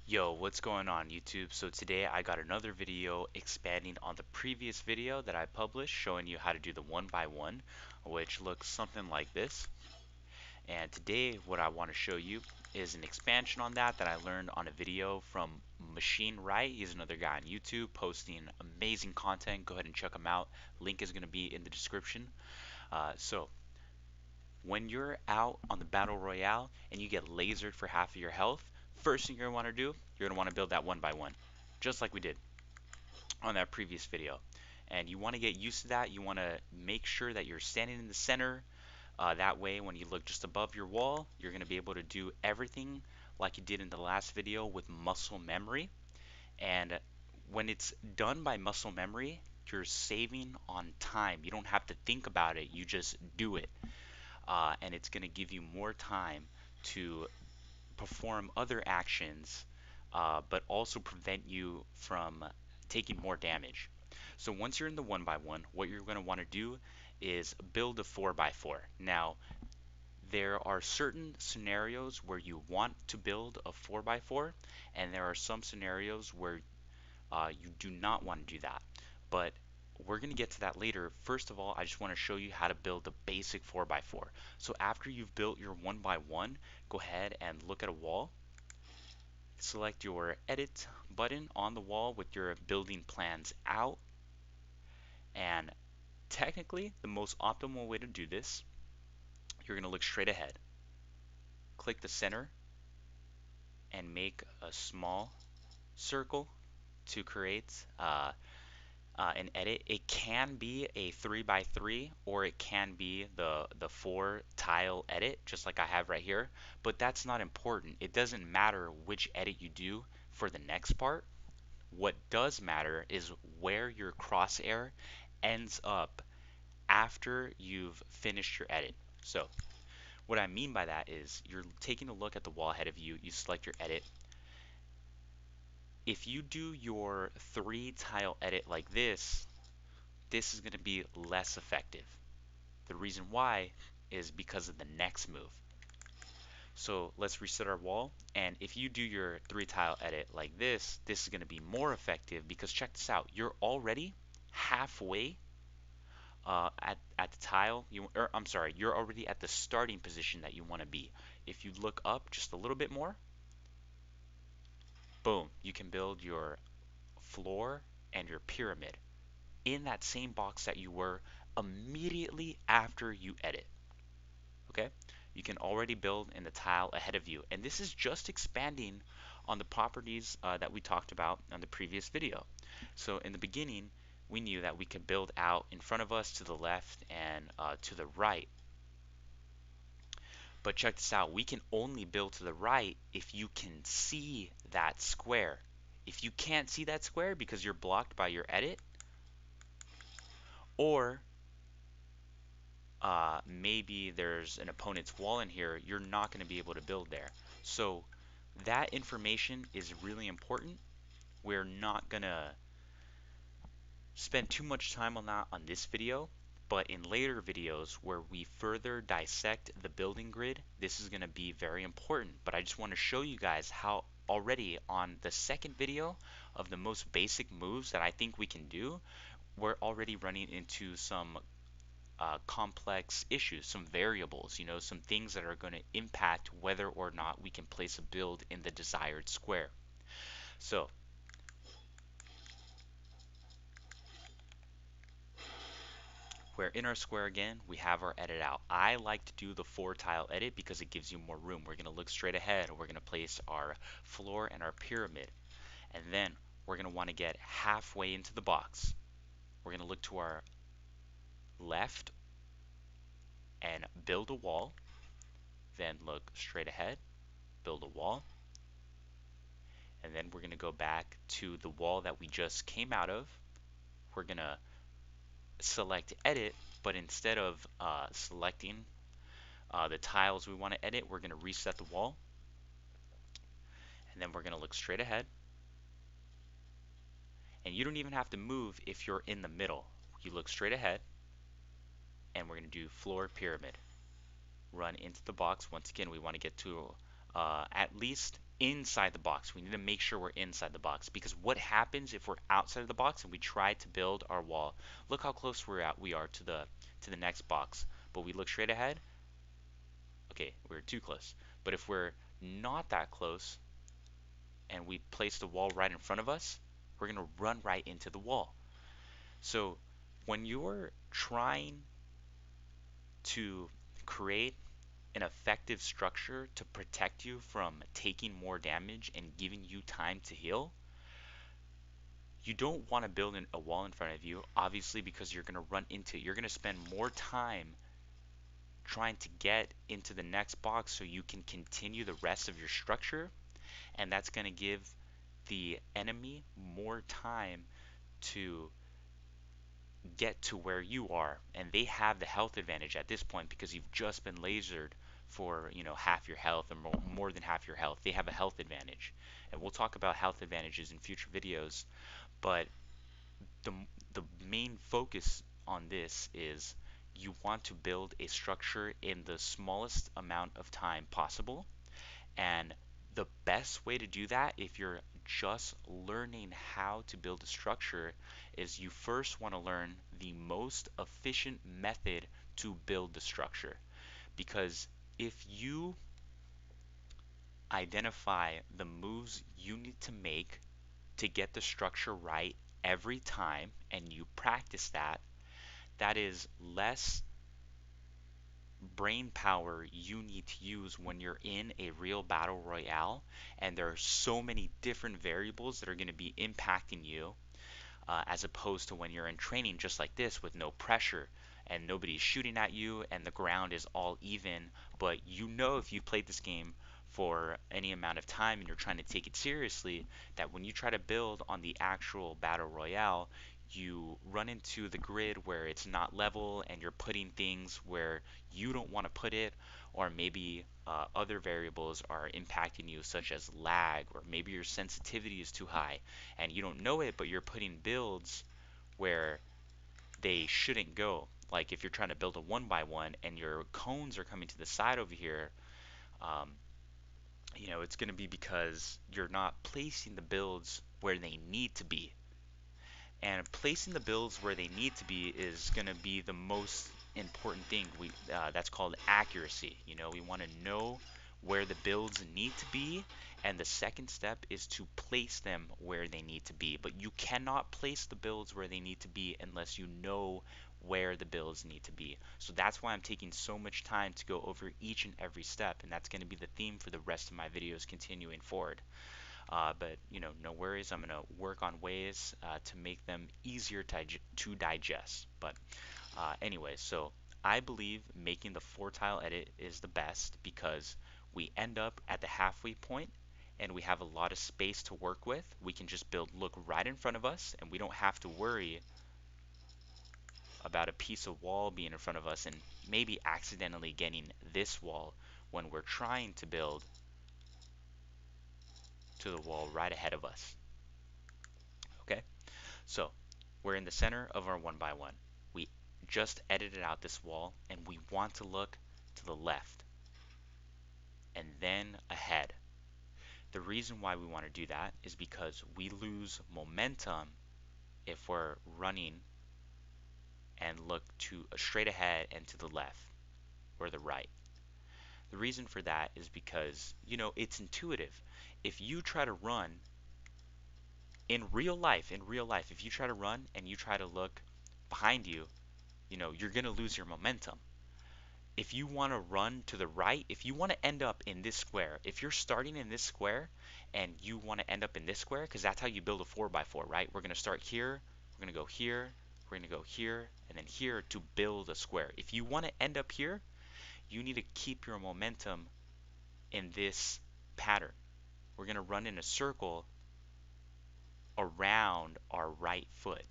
Yo, what's going on YouTube? So today I got another video expanding on the previous video that I published showing you how to do the one by one, which looks something like this. And today what I want to show you is an expansion on that I learned on a video from machinerite. He's another guy on YouTube posting amazing content. Go ahead and check him out. Link is going to be in the description. So when you're out on the battle royale and you get lasered for half of your health, first thing you're going to want to do, you're going to want to build that one by one, just like we did on that previous video. And you want to get used to that. You want to make sure that you're standing in the center. That way, when you look just above your wall, you're going to be able to do everything like you did in the last video with muscle memory. And when it's done by muscle memory, you're saving on time. You don't have to think about it, you just do it. And it's going to give you more time to perform other actions, but also prevent you from taking more damage. So once you're in the one by one, what you're going to want to do is build a 4 by 4. Now, there are certain scenarios where you want to build a 4 by 4, and there are some scenarios where you do not want to do that. But we're going to get to that later. First of all, I just want to show you how to build the basic 4 by 4. So after you've built your 1 by 1, go ahead and look at a wall. Select your edit button on the wall with your building plans out. And technically, the most optimal way to do this, you're going to look straight ahead. Click the center and make a small circle to create an edit. It can be a 3 by 3 or it can be the 4 tile edit just like I have right here, but that's not important. It doesn't matter which edit you do for the next part. What does matter is where your crosshair ends up after you've finished your edit. So what I mean by that is you're taking a look at the wall ahead of you, you select your edit. If you do your 3 tile edit like this is going to be less effective. The reason why is because of the next move. So let's reset our wall, and if you do your 3 tile edit like this is going to be more effective because check this out. You're already halfway at the tile, or I'm sorry, you're already at the starting position that you want to be. If you look up just a little bit more, boom, you can build your floor and your pyramid in that same box that you were immediately after you edit. Okay, you can already build in the tile ahead of you, and this is just expanding on the properties that we talked about on the previous video. So in the beginning, we knew that we could build out in front of us, to the left, and to the right. But check this out, we can only build to the right if you can see that square. If you can't see that square because you're blocked by your edit, or maybe there's an opponent's wall in here, you're not going to be able to build there. So that information is really important. We're not going to spend too much time on that on this video, but in later videos where we further dissect the building grid, this is going to be very important. But I just want to show you guys how already on the second video of the most basic moves that I think we can do, we're already running into some complex issues, some variables, some things that are going to impact whether or not we can place a build in the desired square. So we're in our square again, we have our edit out. I like to do the 4 tile edit because it gives you more room. We're going to look straight ahead, we're going to place our floor and our pyramid, and then we're going to want to get halfway into the box. We're going to look to our left and build a wall, then look straight ahead, build a wall, and then we're going to go back to the wall that we just came out of. We're going to select edit, but instead of selecting the tiles we want to edit, we're going to reset the wall, and then we're going to look straight ahead. And you don't even have to move if you're in the middle. You look straight ahead, and we're going to do floor pyramid. Run into the box. Once again, we want to get to at least inside the box. We need to make sure we're inside the box because what happens if we're outside of the box and we try to build our wall? Look how close we are to the next box, but we look straight ahead. Okay, we're too close. But if we're not that close and we place the wall right in front of us, we're going to run right into the wall. So when you're trying to create an effective structure to protect you from taking more damage and giving you time to heal, you don't want to build a wall in front of you, obviously, because you're going to run into it. You're going to spend more time trying to get into the next box so you can continue the rest of your structure, and that's going to give the enemy more time to get to where you are, and they have the health advantage at this point because you've just been lasered for, half your health or more than half your health. They have a health advantage, and we'll talk about health advantages in future videos. But the the main focus on this is you want to build a structure in the smallest amount of time possible, and the best way to do that, if you're just learning how to build a structure, is you first want to learn the most efficient method to build the structure. Because if you identify the moves you need to make to get the structure right every time and you practice that, that is less brain power you need to use when you're in a real battle royale, and there are so many different variables that are going to be impacting you, as opposed to when you're in training just like this with no pressure and nobody's shooting at you and the ground is all even. But if you've played this game for any amount of time and you're trying to take it seriously, that when you try to build on the actual battle royale, you run into the grid where it's not level and you're putting things where you don't want to put it, or maybe other variables are impacting you, such as lag, or maybe your sensitivity is too high and you don't know it, but you're putting builds where they shouldn't go. Like if you're trying to build a one by one and your cones are coming to the side over here, um, it's going to be because you're not placing the builds where they need to be. And placing the builds where they need to be is going to be the most important thing. That's called accuracy. We want to know where the builds need to be, and the second step is to place them where they need to be. But you cannot place the builds where they need to be unless you know where the builds need to be. So that's why I'm taking so much time to go over each and every step, and that's going to be the theme for the rest of my videos continuing forward. But no worries. I'm gonna work on ways to make them easier to digest. But anyway, so I believe making the 4 tile edit is the best because we end up at the halfway point and we have a lot of space to work with. We can just look right in front of us, and we don't have to worry about a piece of wall being in front of us and maybe accidentally getting this wall when we're trying to build to the wall right ahead of us. Okay? So we're in the center of our one by one. We just edited out this wall and we want to look to the left and then ahead. The reason why we want to do that is because we lose momentum if we're running and look to straight ahead and to the left or the right. The reason for that is because, it's intuitive. If you try to run in real life, if you try to run and you try to look behind you, you're going to lose your momentum. If you want to run to the right, if you want to end up in this square, if you're starting in this square and you want to end up in this square, because that's how you build a 4x4, right? We're going to start here, we're going to go here, we're going to go here, and then here to build a square. If you want to end up here, you need to keep your momentum in this pattern. We're going to run in a circle around our right foot.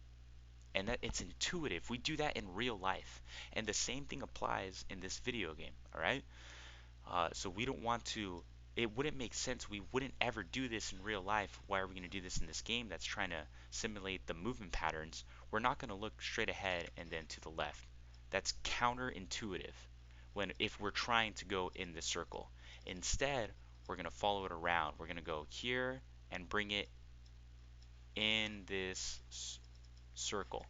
And that it's intuitive. We do that in real life. And the same thing applies in this video game, all right? So we don't want to, it wouldn't make sense. We wouldn't ever do this in real life. Why are we going to do this in this game that's trying to simulate the movement patterns? We're not going to look straight ahead and then to the left. That's counterintuitive if we're trying to go in this circle. Instead, we're going to follow it around. We're going to go here and bring it in this circle.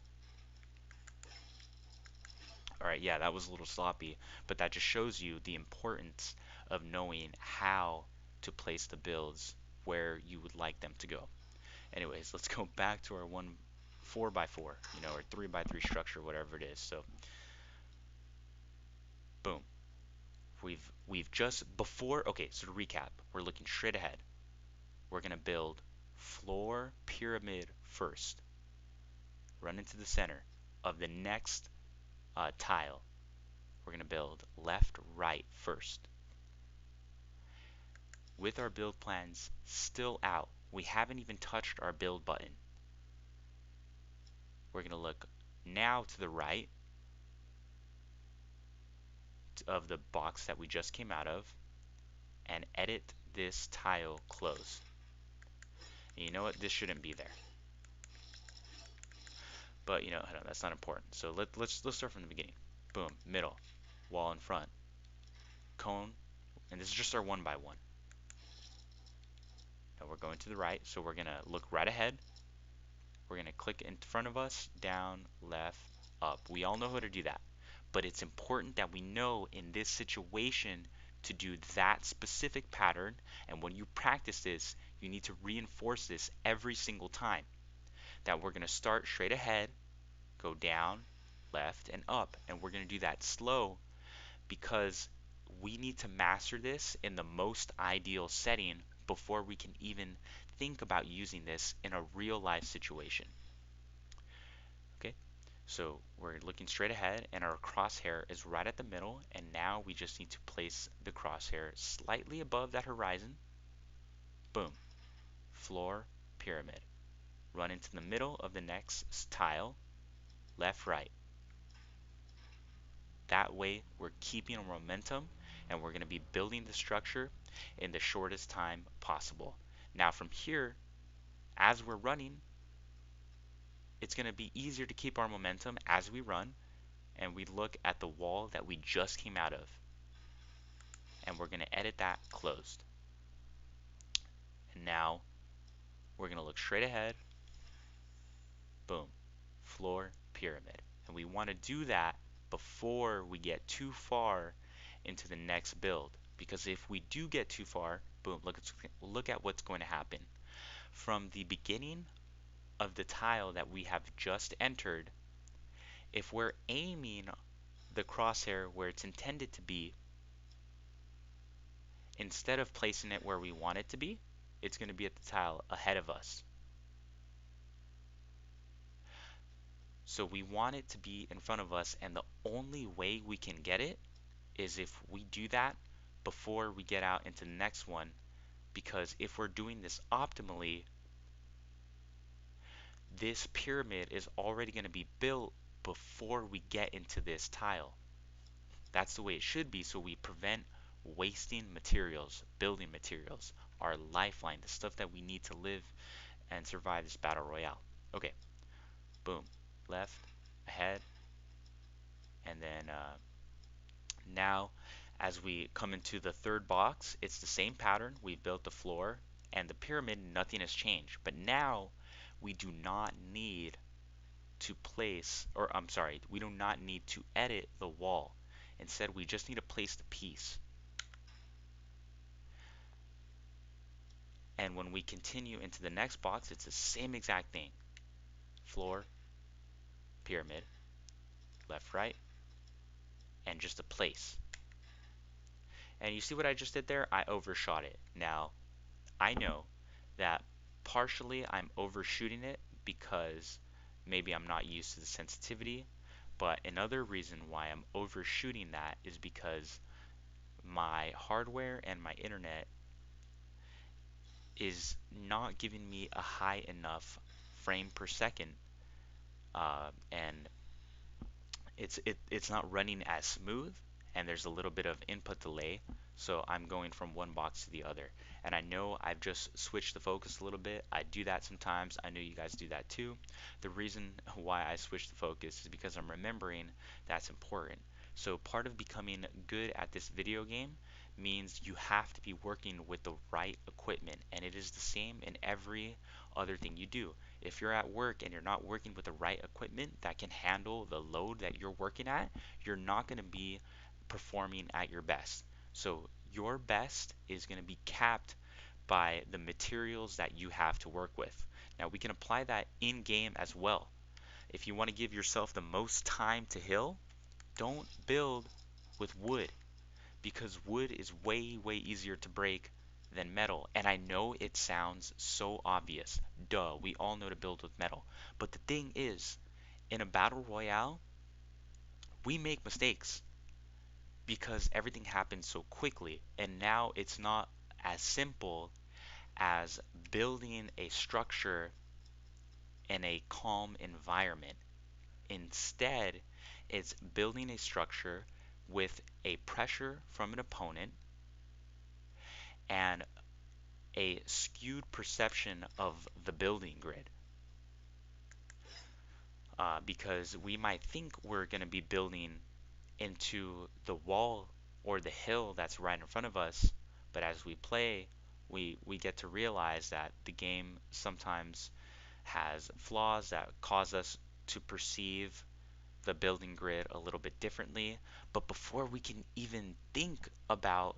All right, yeah, that was a little sloppy, but that just shows you the importance of knowing how to place the builds where you would like them to go. Anyways, let's go back to our 4x4, or 3x3 structure, whatever it is. So, boom. We've just before, okay, so to recap, we're looking straight ahead. We're going to build floor pyramid first. Run into the center of the next tile. We're going to build left, right first. With our build plans still out, we haven't even touched our build button. We're going to look now to the right of the box that we just came out of and edit this tile close. And you know what? This shouldn't be there. But that's not important. So let's start from the beginning. Boom, middle, wall in front, cone, and this is just our 1x1. Now we're going to the right, so we're gonna look right ahead. We're gonna click in front of us, down, left, up. We all know how to do that, but it's important that we know in this situation to do that specific pattern. And when you practice this, you need to reinforce this every single time. That we're gonna start straight ahead, go down, left, and up, and we're gonna do that slow because we need to master this in the most ideal setting before we can even think about using this in a real life situation. Okay, so we're looking straight ahead and our crosshair is right at the middle, and now we just need to place the crosshair slightly above that horizon. Boom, floor, pyramid. Run into the middle of the next tile, left, right. That way, we're keeping our momentum and we're going to be building the structure in the shortest time possible. Now, from here, as we're running, it's going to be easier to keep our momentum as we run, and we look at the wall that we just came out of, and we're going to edit that closed. And now, we're going to look straight ahead. Boom. Floor, pyramid. And we want to do that before we get too far into the next build. Because if we do get too far, boom, look at what's going to happen. From the beginning of the tile that we have just entered, if we're aiming the crosshair where it's intended to be, instead of placing it where we want it to be, it's going to be at the tile ahead of us. So we want it to be in front of us, and the only way we can get it is if we do that before we get out into the next one, because if we're doing this optimally, this pyramid is already going to be built before we get into this tile. That's the way it should be, so we prevent wasting materials, building materials, our lifeline, the stuff that we need to live and survive this battle royale. Okay, boom, left, ahead, and then now as we come into the third box, it's the same pattern. We've built the floor and the pyramid, nothing has changed. But now we do not need to place, or I'm sorry, we do not need to edit the wall. Instead, we just need to place the piece. And when we continue into the next box, it's the same exact thing. Floor, pyramid, left, right, and just a place. And you see what I just did there? I overshot it. Now, I know that partially I'm overshooting it because maybe I'm not used to the sensitivity, but another reason why I'm overshooting that is because my hardware and my internet is not giving me a high enough frame per second, and it's not running as smooth, and there's a little bit of input delay, so I'm going from one box to the other. And I know I've just switched the focus a little bit. I do that sometimes. I know you guys do that too. The reason why I switch the focus is because I'm remembering that's important. So part of becoming good at this video game means you have to be working with the right equipment, and it is the same in every other thing you do. If you're at work and you're not working with the right equipment that can handle the load that you're working at, you're not going to be performing at your best. So your best is going to be capped by the materials that you have to work with. Now we can apply that in game as well. If you want to give yourself the most time to heal, don't build with wood, because wood is way, way easier to break than metal. And I know it sounds so obvious. Duh, we all know to build with metal. But the thing is, in a battle royale, we make mistakes because everything happens so quickly. And now it's not as simple as building a structure in a calm environment. Instead, it's building a structure with a pressure from an opponent and a skewed perception of the building grid, because we might think we're going to be building into the wall or the hill that's right in front of us, but as we play, we get to realize that the game sometimes has flaws that cause us to perceive the building grid a little bit differently. But before we can even think about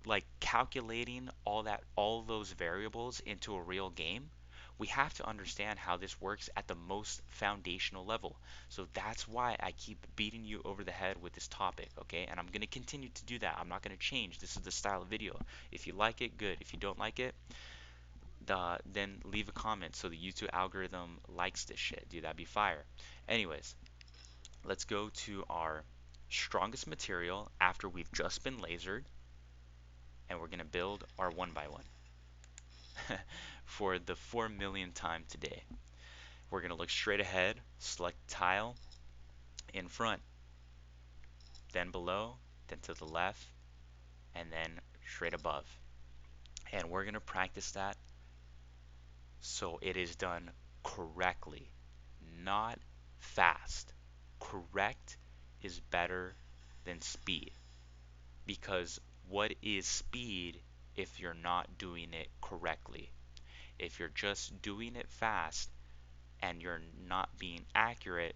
like calculating all those variables into a real game, we have to understand how this works at the most foundational level. So that's why I keep beating you over the head with this topic, okay? And I'm going to continue to do that. I'm not going to change. This is the style of video. If you like it, good. If you don't like it, then leave a comment so the YouTube algorithm likes this shit. Dude, that'd be fire. Anyways, let's go to our strongest material after we've just been lasered, and we're going to build our one by one for the 4 millionth time today. We're going to look straight ahead, select tile in front, then below, then to the left, and then straight above. And we're going to practice that so it is done correctly, not fast. Correct is better than speed, because what is speed if you're not doing it correctly? If you're just doing it fast and you're not being accurate,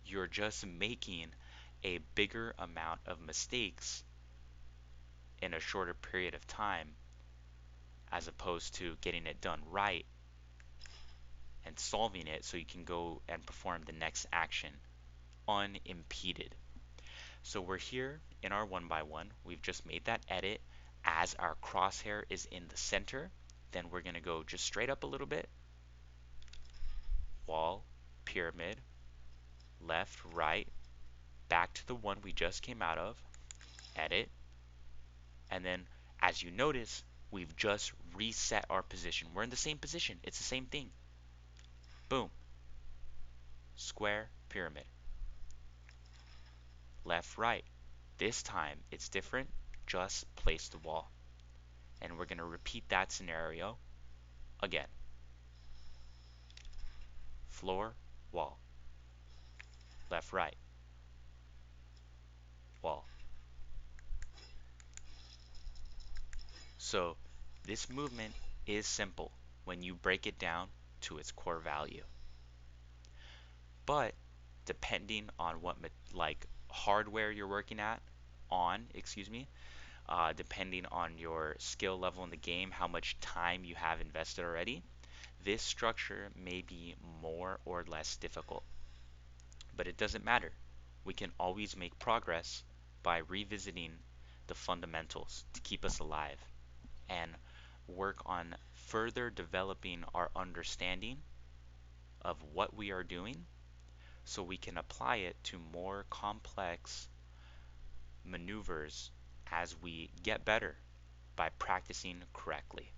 you're just making a bigger amount of mistakes in a shorter period of time, as opposed to getting it done right and solving it so you can go and perform the next action unimpeded. So we're here in our one by one. We've just made that edit as our crosshair is in the center. Then we're going to go just straight up a little bit. Wall, pyramid, left, right, back to the one we just came out of, edit, and then as you notice, we've just reset our position. We're in the same position. It's the same thing. Boom. Square, pyramid. Left, right. This time it's different. Just place the wall. And we're going to repeat that scenario again. Floor, wall. Left, right, wall. So this movement is simple when you break it down to its core value. But depending on what like hardware you're working excuse me, depending on your skill level in the game, how much time you have invested already, this structure may be more or less difficult. But it doesn't matter. We can always make progress by revisiting the fundamentals to keep us alive and work on further developing our understanding of what we are doing so we can apply it to more complex maneuvers as we get better by practicing correctly.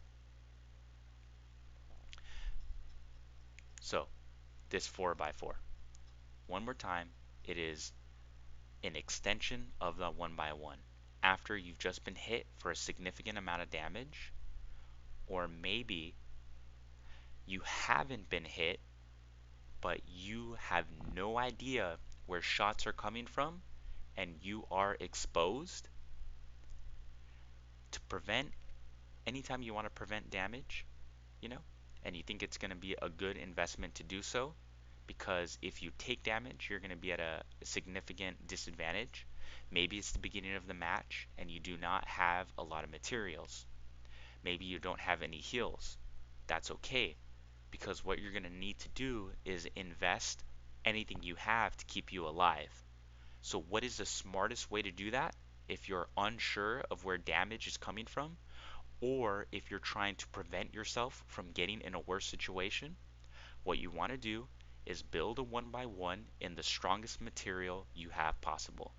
So, this 4x4. One more time, it is an extension of the 1x1. After you've just been hit for a significant amount of damage, or maybe you haven't been hit, but you have no idea where shots are coming from and you are exposed, prevent, anytime you want to prevent damage, you know, and you think it's going to be a good investment to do so, because if you take damage, you're going to be at a significant disadvantage. Maybe it's the beginning of the match and you do not have a lot of materials. Maybe you don't have any heals. That's okay, because what you're going to need to do is invest anything you have to keep you alive. So what is the smartest way to do that? If you're unsure of where damage is coming from, or if you're trying to prevent yourself from getting in a worse situation, what you want to do is build a one by one in the strongest material you have possible.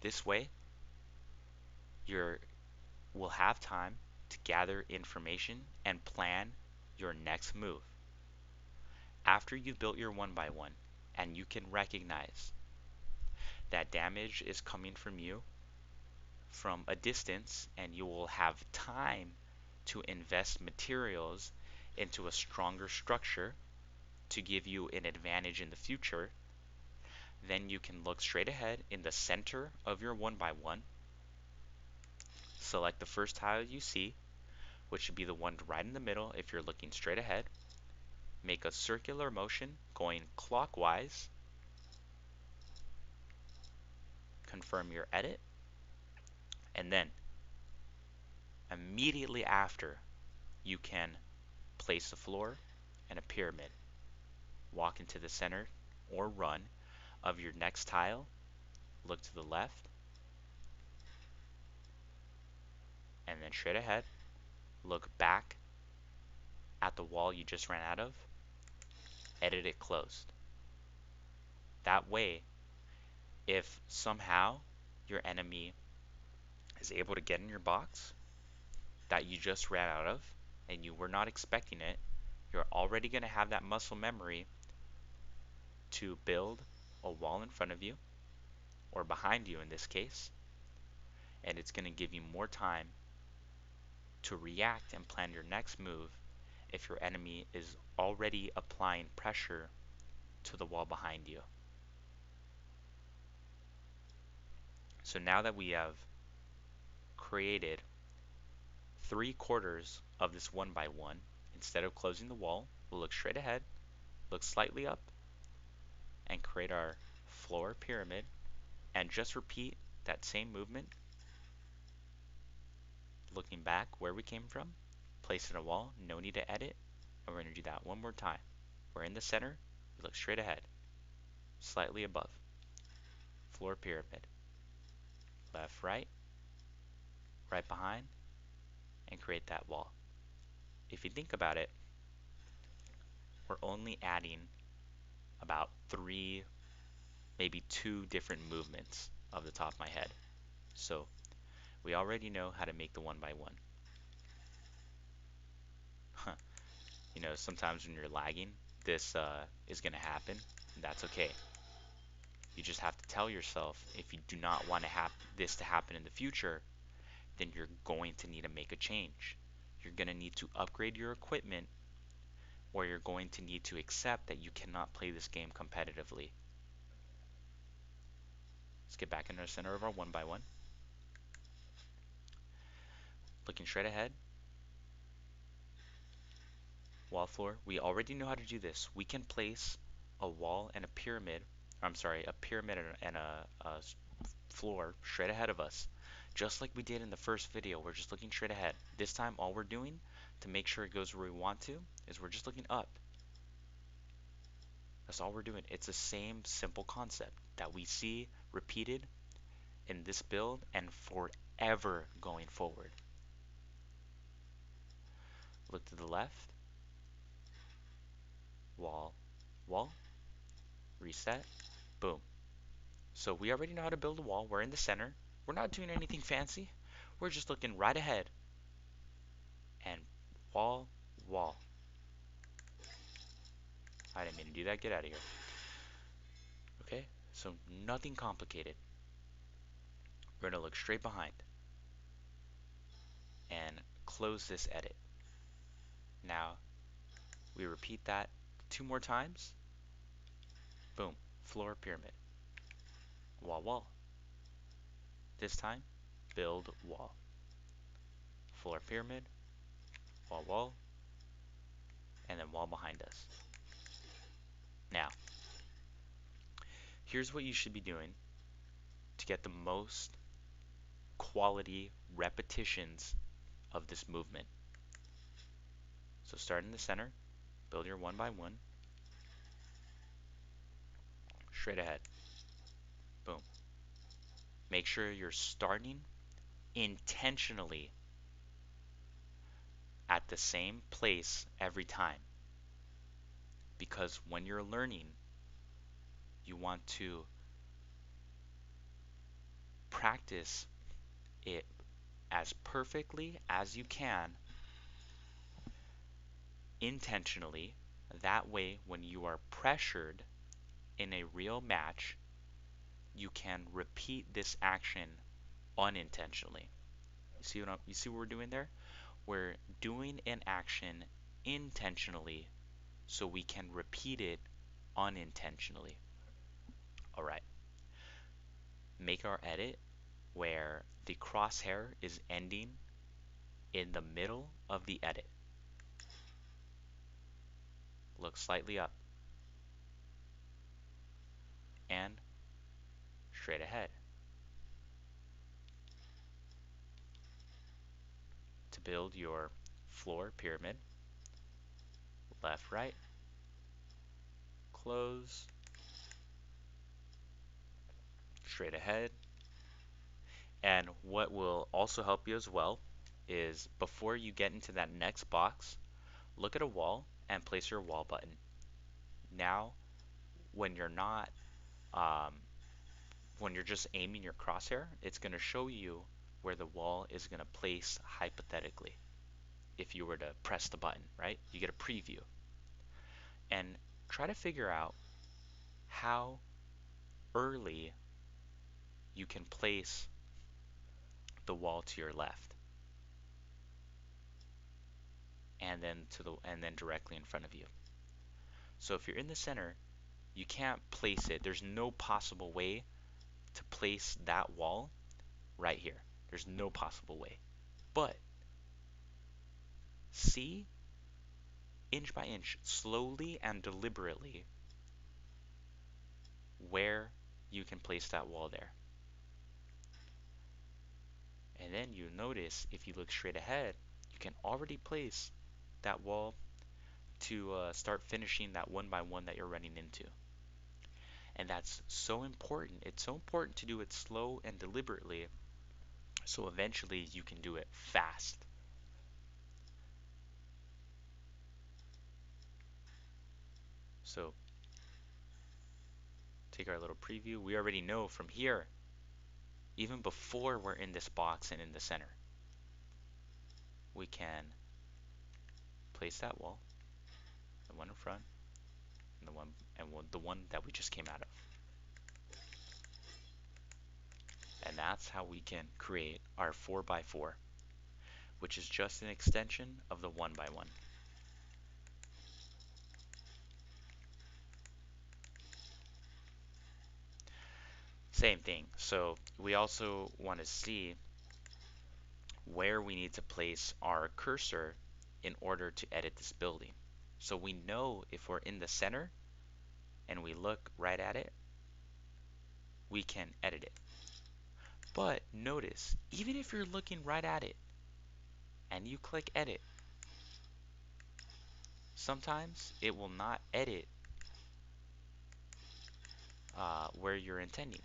This way, you will have time to gather information and plan your next move. After you've built your one by one and you can recognize that damage is coming from you from a distance, and you will have time to invest materials into a stronger structure to give you an advantage in the future, then you can look straight ahead in the center of your one by one, select the first tile you see, which should be the one right in the middle if you're looking straight ahead, make a circular motion going clockwise, confirm your edit, and then immediately after you can place a floor and a pyramid. Walk into the center or run of your next tile, look to the left, and then straight ahead, look back at the wall you just ran out of, edit it closed. That way, if somehow your enemy is able to get in your box that you just ran out of and you were not expecting it, you're already going to have that muscle memory to build a wall in front of you, or behind you in this case, and it's going to give you more time to react and plan your next move if your enemy is already applying pressure to the wall behind you. So now that we have created 3/4 of this one by one, instead of closing the wall, we'll look straight ahead, look slightly up, and create our floor pyramid, and just repeat that same movement, looking back where we came from, place in a wall, no need to edit, and we're going to do that one more time. We're in the center, we look straight ahead, slightly above, floor pyramid, left, right, right behind, and create that wall. If you think about it, we're only adding about 3, maybe 2 different movements off the top of my head. So we already know how to make the one by one. You know, sometimes when you're lagging, this is going to happen. That's okay. You just have to tell yourself, if you do not want this to happen in the future, then you're going to need to make a change. You're going to need to upgrade your equipment, or you're going to need to accept that you cannot play this game competitively. Let's get back into the center of our one by one. Looking straight ahead, wall floor. We already know how to do this. We can place a wall and a pyramid, I'm sorry, a pyramid and a floor straight ahead of us. Just like we did in the first video, we're just looking straight ahead. This time all we're doing to make sure it goes where we want to is we're just looking up. That's all we're doing. It's the same simple concept that we see repeated in this build and forever going forward. Look to the left, wall, wall, reset, boom. So we already know how to build a wall. We're in the center. We're not doing anything fancy. We're just looking right ahead. And wall, wall. I didn't mean to do that. Get out of here. Okay, so nothing complicated. We're going to look straight behind and close this edit. Now, we repeat that 2 more times. Boom, floor pyramid. Wall, wall. This time, build wall. Floor pyramid, wall, wall, and then wall behind us. Now, here's what you should be doing to get the most quality repetitions of this movement. So start in the center, build your one by one, straight ahead. Boom. Make sure you're starting intentionally at the same place every time. Because when you're learning, you want to practice it as perfectly as you can intentionally. That way, when you are pressured in a real match, you can repeat this action unintentionally. You see what we're doing there? We're doing an action intentionally so we can repeat it unintentionally. All right. Make our edit where the crosshair is ending in the middle of the edit. Look slightly up and straight ahead. To build your floor pyramid, left, right, close, straight ahead. And what will also help you as well is before you get into that next box, look at a wall and place your wall button. Now, when you're not, um, when you're just aiming your crosshair, it's going to show you where the wall is going to place hypothetically if you were to press the button, right? You get a preview. And try to figure out how early you can place the wall to your left and then directly in front of you. So if you're in the center, you can't place it. There's no possible way to place that wall right here. There's no possible way. But see, inch by inch, slowly and deliberately, where you can place that wall there. And then you notice if you look straight ahead, you can already place that wall to start finishing that one by one that you're running into. And that's so important. It's so important to do it slow and deliberately so eventually you can do it fast. So take our little preview. We already know from here, even before we're in this box and in the center, we can place that wall, the one in front, and the one that we just came out of. And that's how we can create our 4 by 4, which is just an extension of the 1 by 1. Same thing. So we also want to see where we need to place our cursor in order to edit this building. So we know if we're in the center and we look right at it, we can edit it. But notice, even if you're looking right at it and you click edit, sometimes it will not edit where you're intending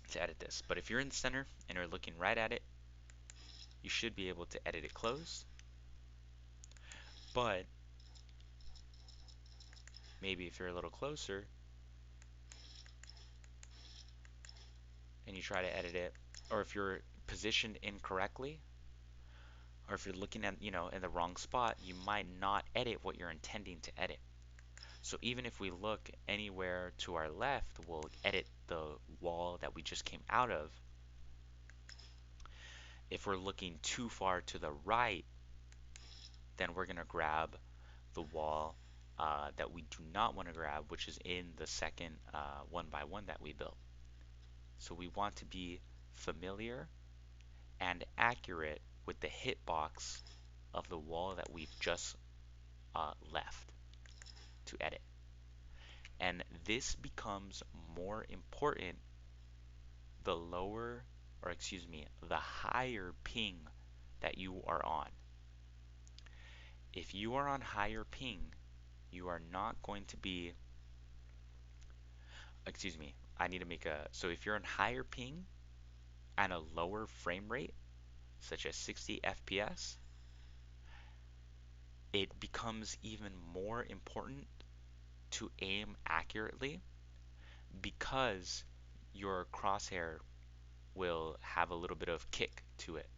to edit this. But if you're in the center and you're looking right at it, you should be able to edit it closed. But maybe if you're a little closer and you try to edit it, or if you're positioned incorrectly, or if you're looking at, in the wrong spot, you might not edit what you're intending to edit. So even if we look anywhere to our left, we'll edit the wall that we just came out of. If we're looking too far to the right, then we're going to grab the wall that we do not want to grab, which is in the second one by one that we built. So we want to be familiar, and accurate with the hitbox of the wall that we've just left to edit. And this becomes more important the lower, or excuse me, the higher ping that you are on. If you are on higher ping, you are not going to be, excuse me, I need to make a, so if you're on higher ping and a lower frame rate, such as 60 FPS, it becomes even more important to aim accurately because your crosshair will have a little bit of kick to it.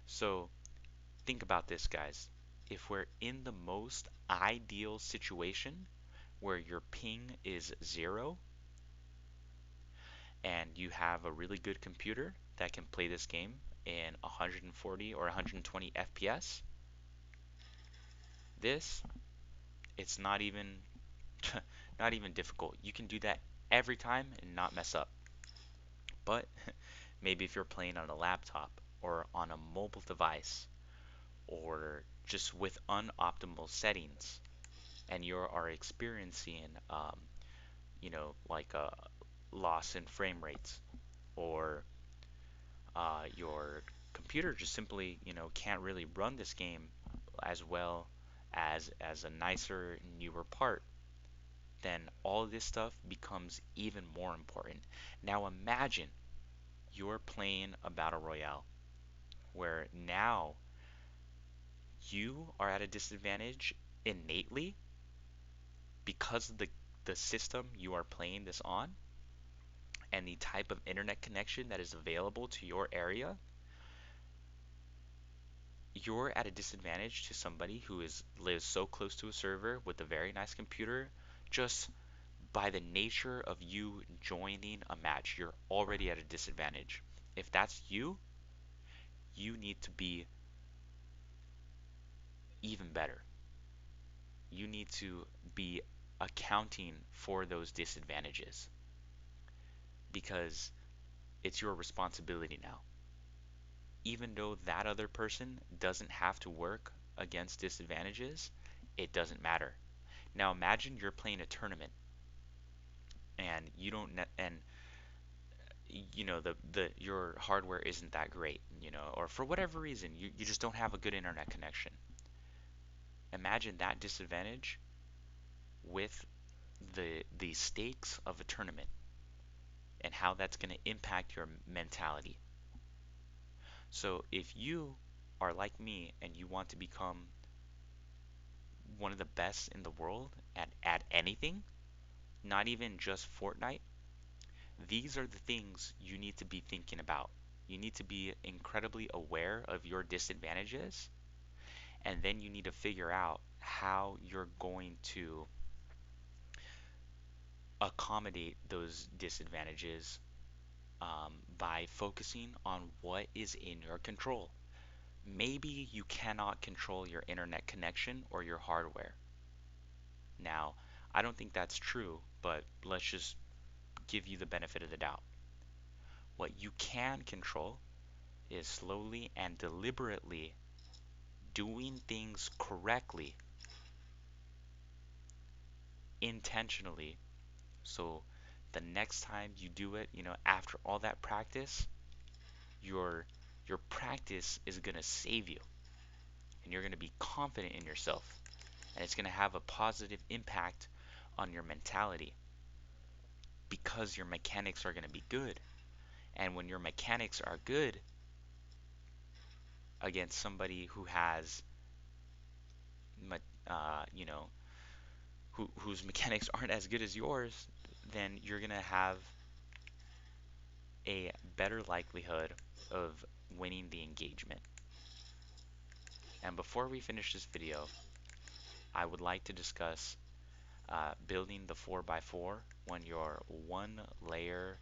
So think about this, guys. If we're in the most ideal situation where your ping is 0 and you have a really good computer that can play this game in 140 or 120 FPS, this, it's not even not even difficult. You can do that every time and not mess up. But maybe if you're playing on a laptop or on a mobile device or just with unoptimal settings and you are experiencing like a loss in frame rates or your computer just simply can't really run this game as well as a nicer newer part, then all this stuff becomes even more important. Now imagine you're playing a battle royale where now you are at a disadvantage innately because of the system you are playing this on and the type of internet connection that is available to your area. You're at a disadvantage to somebody who lives so close to a server with a very nice computer just by the nature of you joining a match. You're already at a disadvantage. If that's you, you need to be even better. You need to be accounting for those disadvantages because it's your responsibility now. Even though that other person doesn't have to work against disadvantages, it doesn't matter. Now imagine you're playing a tournament and you don't and the your hardware isn't that great, or for whatever reason you just don't have a good internet connection. Imagine that disadvantage with the stakes of a tournament and how that's going to impact your mentality. So if you are like me and you want to become one of the best in the world at anything, not even just Fortnite, these are the things you need to be thinking about. You need to be incredibly aware of your disadvantages, and then you need to figure out how you're going to accommodate those disadvantages by focusing on what is in your control. Maybe you cannot control your internet connection or your hardware. Now, I don't think that's true, but let's just give you the benefit of the doubt. What you can control is slowly and deliberately doing things correctly, intentionally, so the next time you do it, after all that practice, your your practice is going to save you and you're going to be confident in yourself and it's going to have a positive impact on your mentality because your mechanics are going to be good. And when your mechanics are good against somebody who has uh, you know whose mechanics aren't as good as yours, then you're going to have a better likelihood of winning the engagement. And before we finish this video, I would like to discuss building the 4x4 when you're one layer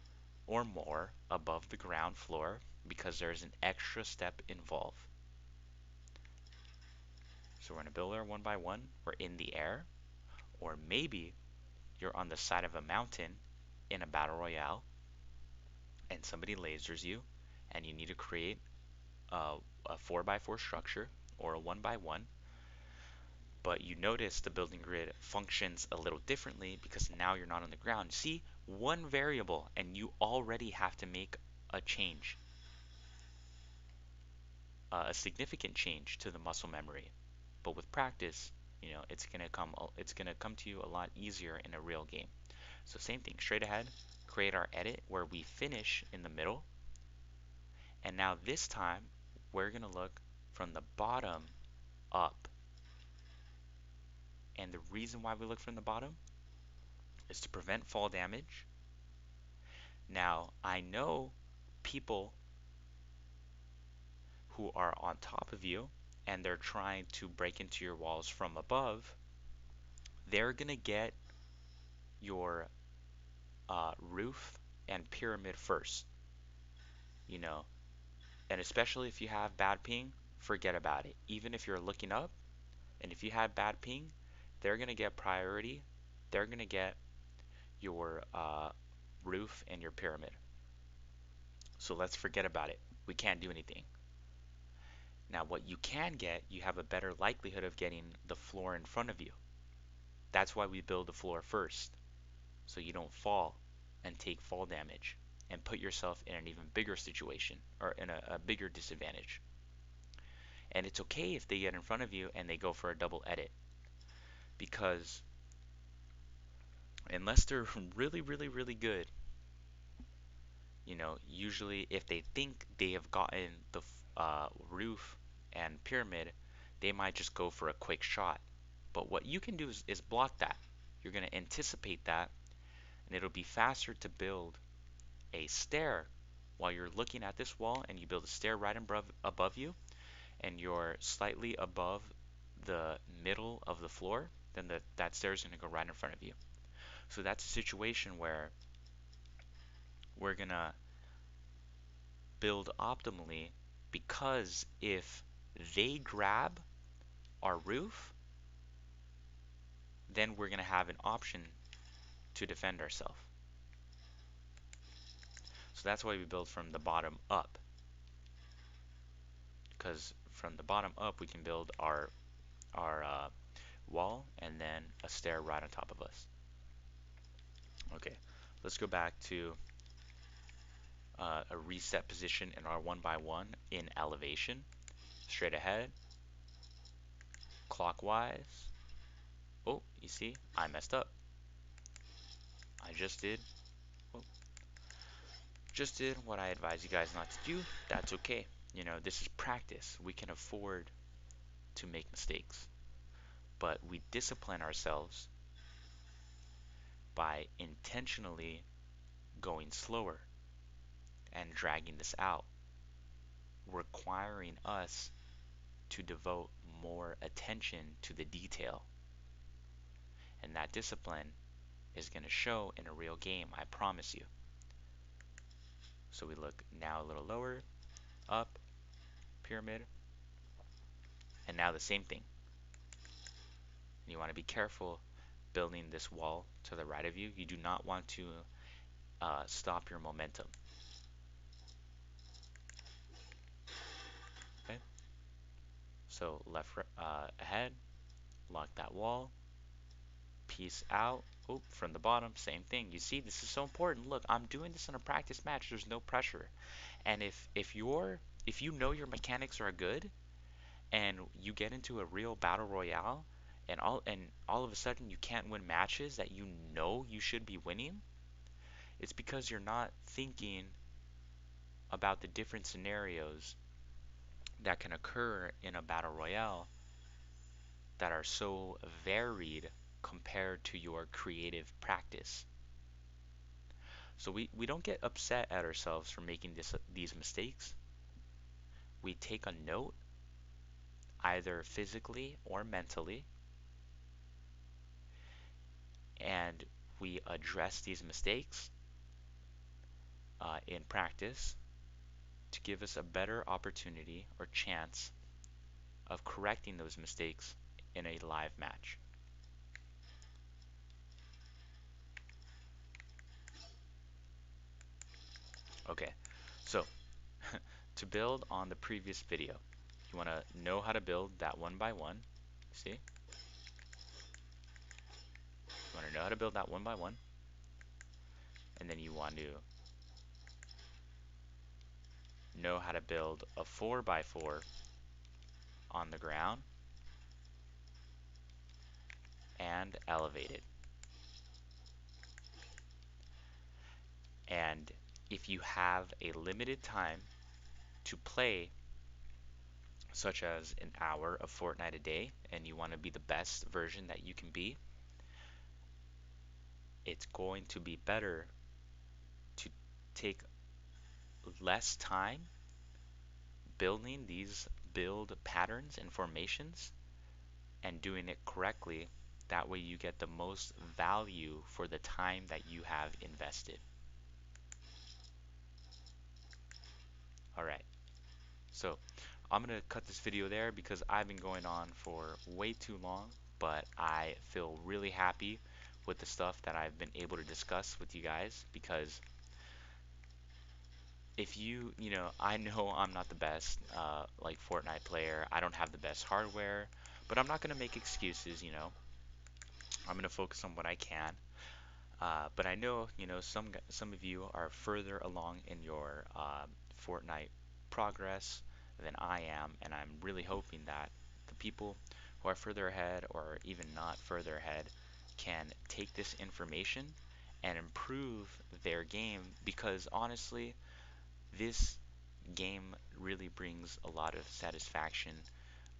or more above the ground floor because there's an extra step involved. So we're going to build our 1x1, we're in the air, or maybe you're on the side of a mountain in a battle royale and somebody lasers you, and you need to create a, a 4 by 4 structure or a 1 by 1, but you notice the building grid functions a little differently because now you're not on the ground. See, one variable and you already have to make a change, a significant change to the muscle memory. But with practice, it's gonna come to you a lot easier in a real game. So same thing, straight ahead, create our edit where we finish in the middle. And now this time, we're gonna look from the bottom up. And the reason why we look from the bottom is to prevent fall damage. Now, I know people who are on top of you and they're trying to break into your walls from above, they're gonna get your roof and pyramid first, you know, and especially if you have bad ping, forget about it. Even if you're looking up and if you have bad ping, they're gonna get priority. They're gonna get your roof and your pyramid. So let's forget about it. We can't do anything. Now, what you can get, you have a better likelihood of getting the floor in front of you. That's why we build the floor first, so you don't fall and take fall damage and put yourself in an even bigger situation or in a bigger disadvantage. And it's okay if they get in front of you and they go for a double edit because unless they're really, really, really good, usually if they think they have gotten the roof and pyramid, they might just go for a quick shot. But what you can do is block that. You're going to anticipate that, and it'll be faster to build a stair while you're looking at this wall, and you build a stair right above you, and you're slightly above the middle of the floor, then that stair is going to go right in front of you. So that's a situation where we're going to build optimally because if they grab our roof, then we're going to have an option to defend ourselves. So that's why we build from the bottom up. Because from the bottom up we can build our wall and then a stair right on top of us. Okay, let's go back to a reset position in our 1 by 1 in elevation. Straight ahead, clockwise. Oh, you see, I messed up. I oh, just did what I advise you guys not to do. That's okay. This is practice. We can afford to make mistakes, but we discipline ourselves by intentionally going slower and dragging this out, requiring us to devote more attention to the detail. And that discipline is going to show in a real game, I promise you. So we look now a little lower, up, pyramid, and now the same thing. You want to be careful building this wall to the right of you. You do not want to stop your momentum. Okay? So left ahead, lock that wall, peace out. Oh, from the bottom, same thing. You see, this is so important. Look, I'm doing this in a practice match. There's no pressure. And if you know your mechanics are good and you get into a real battle royale and all of a sudden you can't win matches that you know you should be winning, it's because you're not thinking about the different scenarios that can occur in a battle royale that are so varied compared to your creative practice. So we don't get upset at ourselves for making these mistakes. We take a note, either physically or mentally, and we address these mistakes in practice to give us a better opportunity or chance of correcting those mistakes in a live match. Okay, so to build on the previous video, you want to know how to build that one by one. See? You want to know how to build that one by one, and then you want to know how to build a 4 by 4 on the ground and elevate it. And if you have a limited time to play, such as an hour of Fortnite a day, and you want to be the best version that you can be, it's going to be better to take less time building these build patterns and formations and doing it correctly. That way you get the most value for the time that you have invested. All right, so I'm gonna cut this video there because I've been going on for way too long, but I feel really happy with the stuff that I've been able to discuss with you guys because if I know I'm not the best like Fortnite player. I don't have the best hardware, but I'm not gonna make excuses. I'm gonna focus on what I can. But I know, some of you are further along in your Fortnite progress than I am, and I'm really hoping that the people who are further ahead or even not further ahead can take this information and improve their game because honestly, this game really brings a lot of satisfaction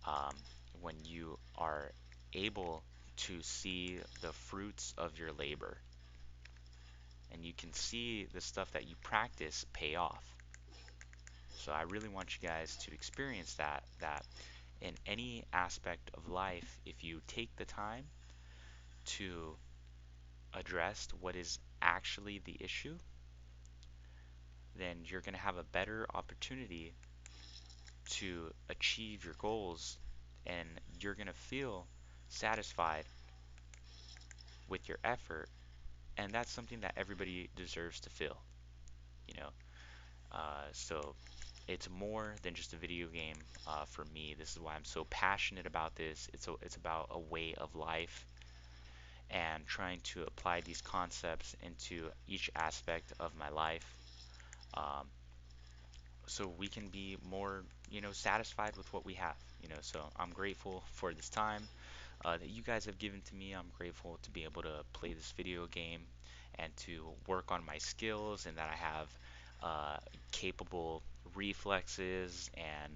um, when you are able to see the fruits of your labor and you can see the stuff that you practice pay off. So I really want you guys to experience that in any aspect of life, if you take the time to address what is actually the issue, then you're going to have a better opportunity to achieve your goals and you're going to feel satisfied with your effort. And that's something that everybody deserves to feel, you know. So it's more than just a video game for me. This is why I'm so passionate about this. It's about a way of life and trying to apply these concepts into each aspect of my life, um, so we can be more, satisfied with what we have. So I'm grateful for this time that you guys have given to me. I'm grateful to be able to play this video game and to work on my skills and that I have capable reflexes and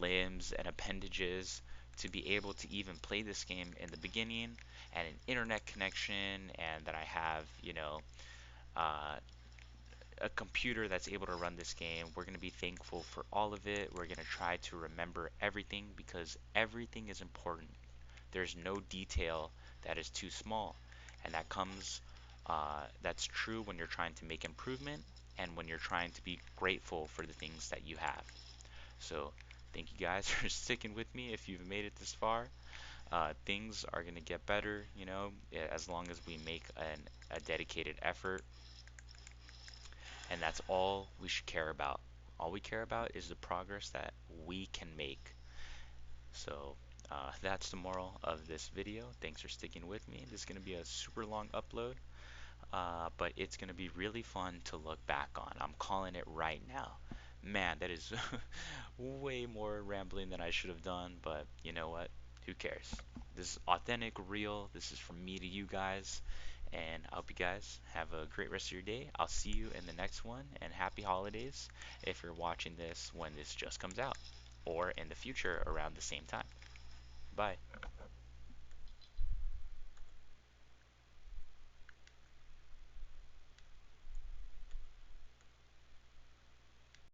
limbs and appendages to be able to even play this game in the beginning and an internet connection and that I have, uh, a computer that's able to run this game. We're going to be thankful for all of it. We're going to try to remember everything because everything is important. There's no detail that is too small, and that's true when you're trying to make improvement and when you're trying to be grateful for the things that you have. So, thank you guys for sticking with me if you've made it this far. Things are gonna get better, as long as we make a dedicated effort, and that's all we should care about. All we care about is the progress that we can make. So that's the moral of this video. Thanks for sticking with me. This is going to be a super long upload, but it's going to be really fun to look back on. I'm calling it right now. Man, that is way more rambling than I should have done, but you know what? Who cares? This is authentic, real. This is from me to you guys. And I hope you guys have a great rest of your day. I'll see you in the next one, and happy holidays if you're watching this when this just comes out, or in the future around the same time. Bye.